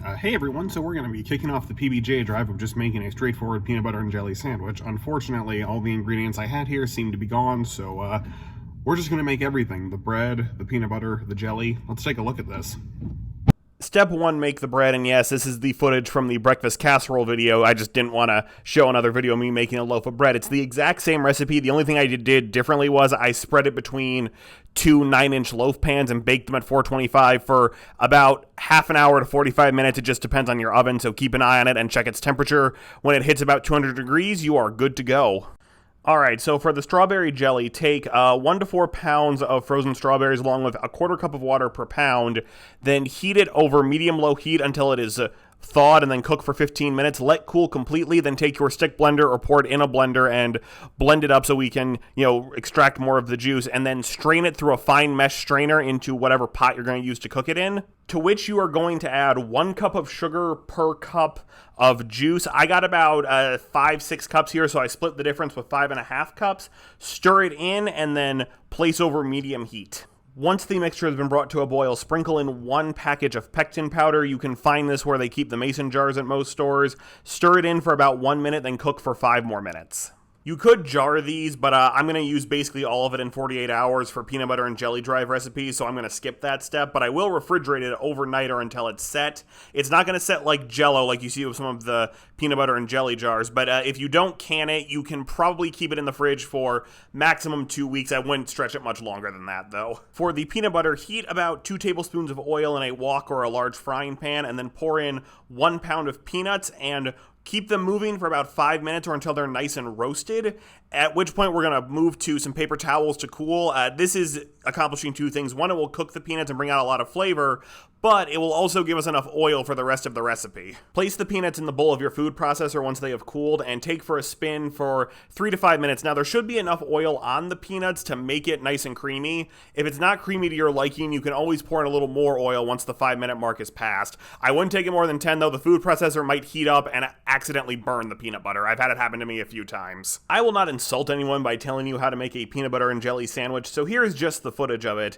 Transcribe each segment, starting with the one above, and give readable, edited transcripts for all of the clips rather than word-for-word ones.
Hey everyone, so we're going to be kicking off the PBJ drive of just making a straightforward peanut butter and jelly sandwich. Unfortunately, all the ingredients I had here seem to be gone, so we're just going to make everything. The bread, the peanut butter, the jelly. Let's take a look at this. Step 1, make the bread, and yes, this is the footage from the breakfast casserole video. I just didn't want to show another video of me making a loaf of bread. It's the exact same recipe. The only thing I did differently was I spread it between two 9-inch loaf pans and baked them at 425 for about half an hour to 45 minutes. It just depends on your oven, so keep an eye on it and check its temperature. When it hits about 200 degrees, you are good to go. Alright, so for the strawberry jelly, take 1 to 4 pounds of frozen strawberries along with a quarter cup of water per pound, then heat it over medium-low heat until it is thawed, and then cook for 15 minutes. Let cool completely, then take your stick blender or pour it in a blender and blend it up so we can, extract more of the juice, and then strain it through a fine mesh strainer into whatever pot you're going to use to cook it in, to which you are going to add 1 cup of sugar per cup of juice. I got about 5-6 cups here, so I split the difference with 5.5 cups. Stir it in and then place over medium heat. Once the mixture has been brought to a boil, sprinkle in 1 package of pectin powder. You can find this where they keep the mason jars at most stores. Stir it in for about 1 minute, then cook for 5 more minutes. You could jar these, but I'm going to use basically all of it in 48 hours for peanut butter and jelly drive recipes, so I'm going to skip that step, but I will refrigerate it overnight or until it's set. It's not going to set like Jell-O like you see with some of the peanut butter and jelly jars, but if you don't can it, you can probably keep it in the fridge for maximum 2 weeks. I wouldn't stretch it much longer than that, though. For the peanut butter, heat about 2 tablespoons of oil in a wok or a large frying pan, and then pour in 1 pound of peanuts and keep them moving for about 5 minutes or until they're nice and roasted, at which point we're going to move to some paper towels to cool. This is accomplishing 2 things. One, it will cook the peanuts and bring out a lot of flavor, but it will also give us enough oil for the rest of the recipe. Place the peanuts in the bowl of your food processor once they have cooled and take for a spin for 3 to 5 minutes. Now, there should be enough oil on the peanuts to make it nice and creamy. If it's not creamy to your liking, you can always pour in a little more oil once the 5-minute mark is passed. I wouldn't take it more than 10, though. The food processor might heat up and accidentally burn the peanut butter. I've had it happen to me a few times. I will not insult anyone by telling you how to make a peanut butter and jelly sandwich, so here's just the footage of it.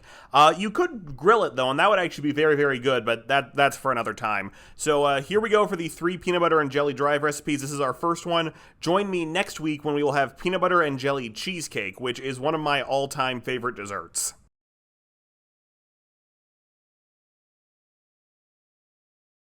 You could grill it, though, and that would actually be very, very good, but that's for another time. So here we go for the 3 peanut butter and jelly drive recipes. This is our first one. Join me next week when we will have peanut butter and jelly cheesecake, which is one of my all-time favorite desserts.